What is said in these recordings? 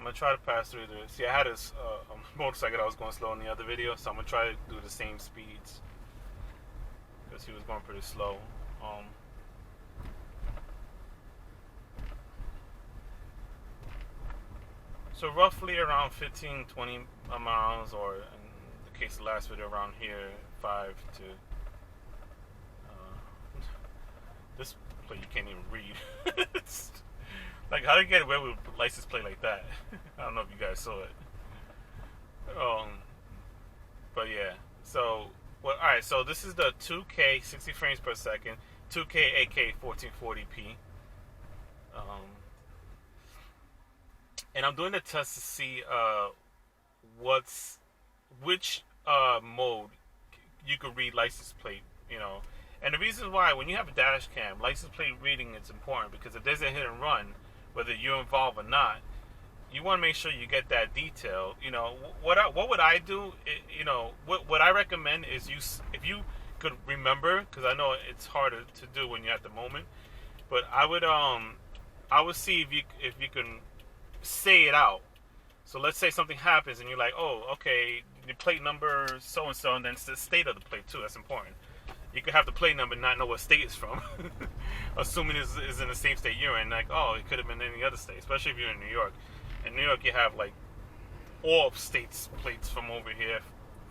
gonna try to pass through this. See, I had this motorcycle that was going slow in the other video, so I'm gonna try to do the same speeds because he was going pretty slow. Um, so roughly around 15, 20 miles, or in the case of the last video, around here, 5 to. This plate you can't even read. Like, how did you get away with a license plate like that? I don't know if you guys saw it. But yeah. So, well, all right. So this is the 2K 60 frames per second, 2K AK 1440p. And I'm doing the test to see which mode you could read license plate. And the reason why, when you have a dash cam, license plate reading is important because if there's a hit and run, whether you're involved or not, you want to make sure you get that detail. What would I do? What I recommend is if you could remember, because I know it's harder to do when you're at the moment, but I would see if you can say it out. So let's say something happens and you're like, oh, okay, the plate number so and so, and then it's the state of the plate too. That's important. You could have the plate number and not know what state it's from, assuming it's in the same state you're in. Like, oh, it could have been any other state, especially if you're in New York. In New York, you have like all states plates from over here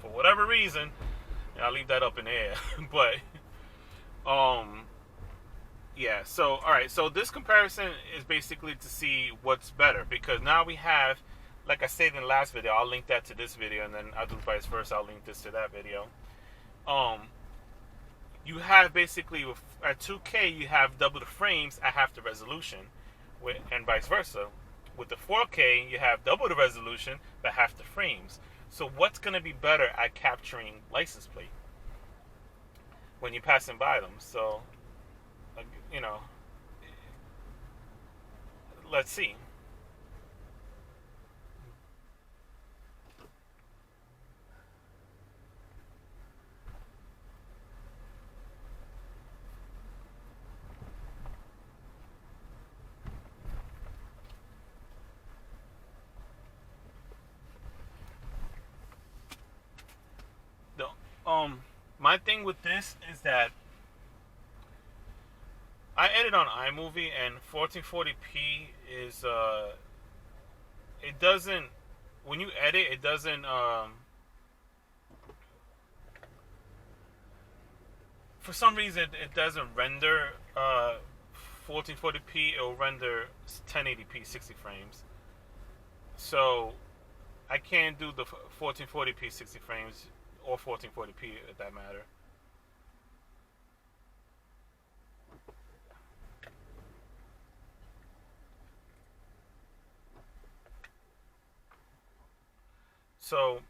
for whatever reason. And I'll leave that up in the air. But yeah. So all right. So this comparison is basically to see what's better, because now we have, like I said in the last video, I'll link that to this video, and then I'll do vice versa. I'll link this to that video. You have basically, at 2K, you have double the frames at half the resolution, and vice versa. With the 4K, you have double the resolution but half the frames. So what's going to be better at capturing license plate when you're passing by them? So, let's see. My thing with this is that I edit on iMovie, and 1440p is it doesn't, when you edit, it doesn't for some reason it doesn't render 1440p. It'll render 1080p 60 frames. So I can't do the 1440p 60 frames or 1440p at that matter. So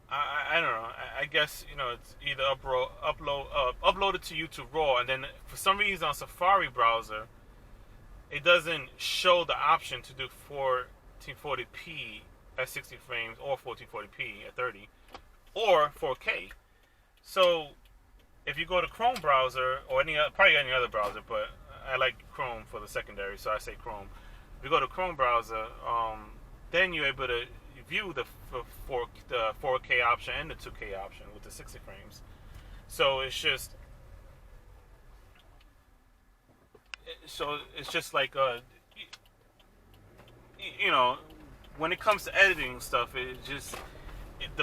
I don't know. I guess it's either upload it to YouTube Raw, and then for some reason on Safari browser it doesn't show the option to do 1440p at 60 frames or 1440p at 30 or 4K. So if you go to Chrome browser or probably any other browser, but I like Chrome for the secondary, so I say Chrome. If you go to Chrome browser, then you're able to view the 4K option and the 2K option with the 60 frames. So it's just like when it comes to editing stuff,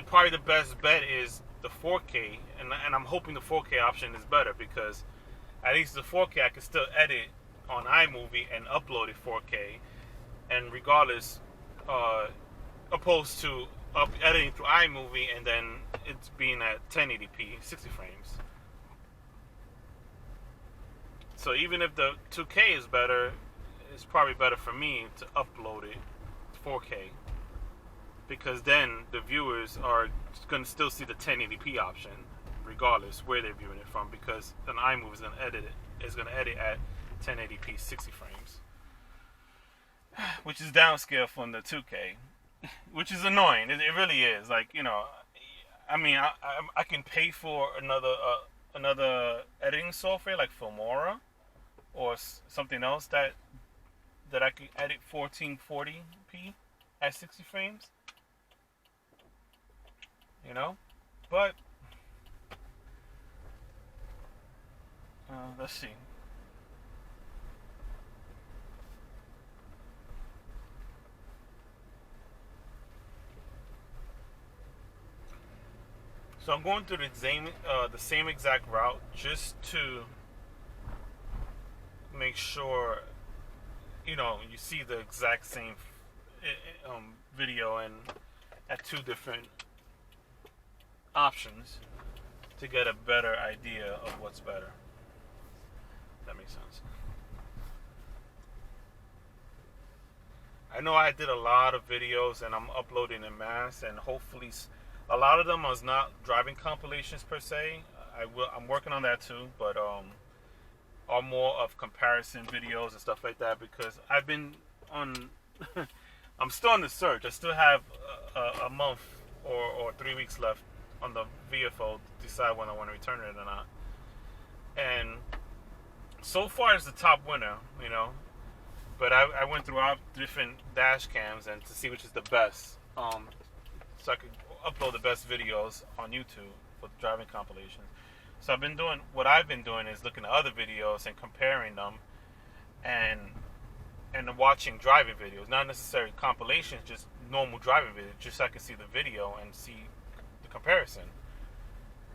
probably the best bet is the 4K, and I'm hoping the 4K option is better, because at least the 4K I can still edit on iMovie and upload it 4K, and regardless, opposed to editing through iMovie and then it's being at 1080p 60 frames. So even if the 2K is better, it's probably better for me to upload it 4K, because then the viewers are going to still see the 1080p option regardless where they're viewing it from, because an iMovie is going to edit at 1080p 60 frames, which is downscale from the 2K, which is annoying. It really is. Like, I mean, I can pay for another editing software like Filmora or something else that that I could edit 1440p at 60 frames. You know, but let's see. So I'm going through the same exact route just to make sure, you know, you see the exact same video and at two different options to get a better idea of what's better. That makes sense. I know I did a lot of videos and I'm uploading en masse, and hopefully a lot of them was not driving compilations per se. I'm working on that too, but are more of comparison videos and stuff like that, because I've been on I'm still on the search. I still have a month or 3 weeks left on the Viofo to decide when I want to return it or not. And so far it's the top winner, you know. But I went through all different dash cams and to see which is the best, so I could upload the best videos on YouTube for the driving compilations. So what I've been doing is looking at other videos and comparing them, and watching driving videos, not necessarily compilations, just normal driving videos, just so I can see the video and see the comparison.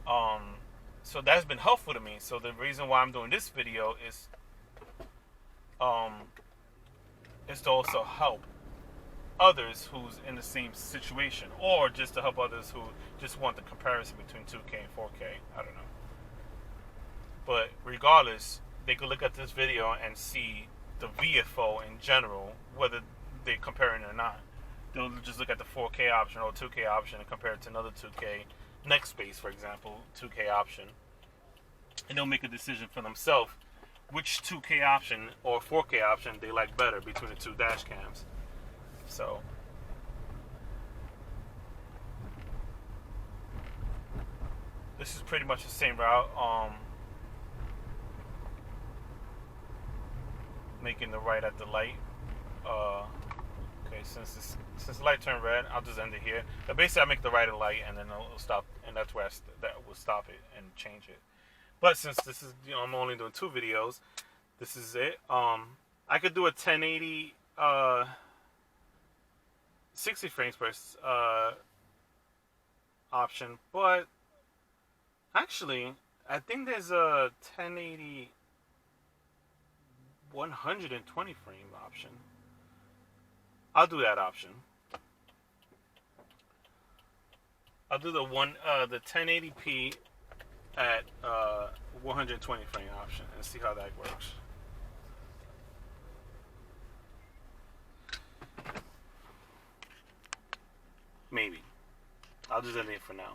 So that's been helpful to me. So the reason why I'm doing this video is to also help others who's in the same situation, or just to help others who just want the comparison between 2K and 4K. I don't know. But regardless, they could look at this video and see the VFO in general, whether they're comparing or not. They'll just look at the 4K option or 2K option and compare it to another 2K, next space, for example, 2K option. And they'll make a decision for themselves which 2K option or 4K option they like better between the two dash cams. So this is pretty much the same route. Making the right at the light. Okay, since the light turned red, I'll just end it here. But basically, I make the right at the light, and then it'll stop, and that's where that will stop it and change it. But since this is, you know, I'm only doing 2 videos, this is it. I could do a 1080 60 frames per option, but actually, I think there's a 1080 120 frame option. I'll do that option. I'll do the 1080p at 120 frame option and see how that works. Maybe. I'll just end it for now.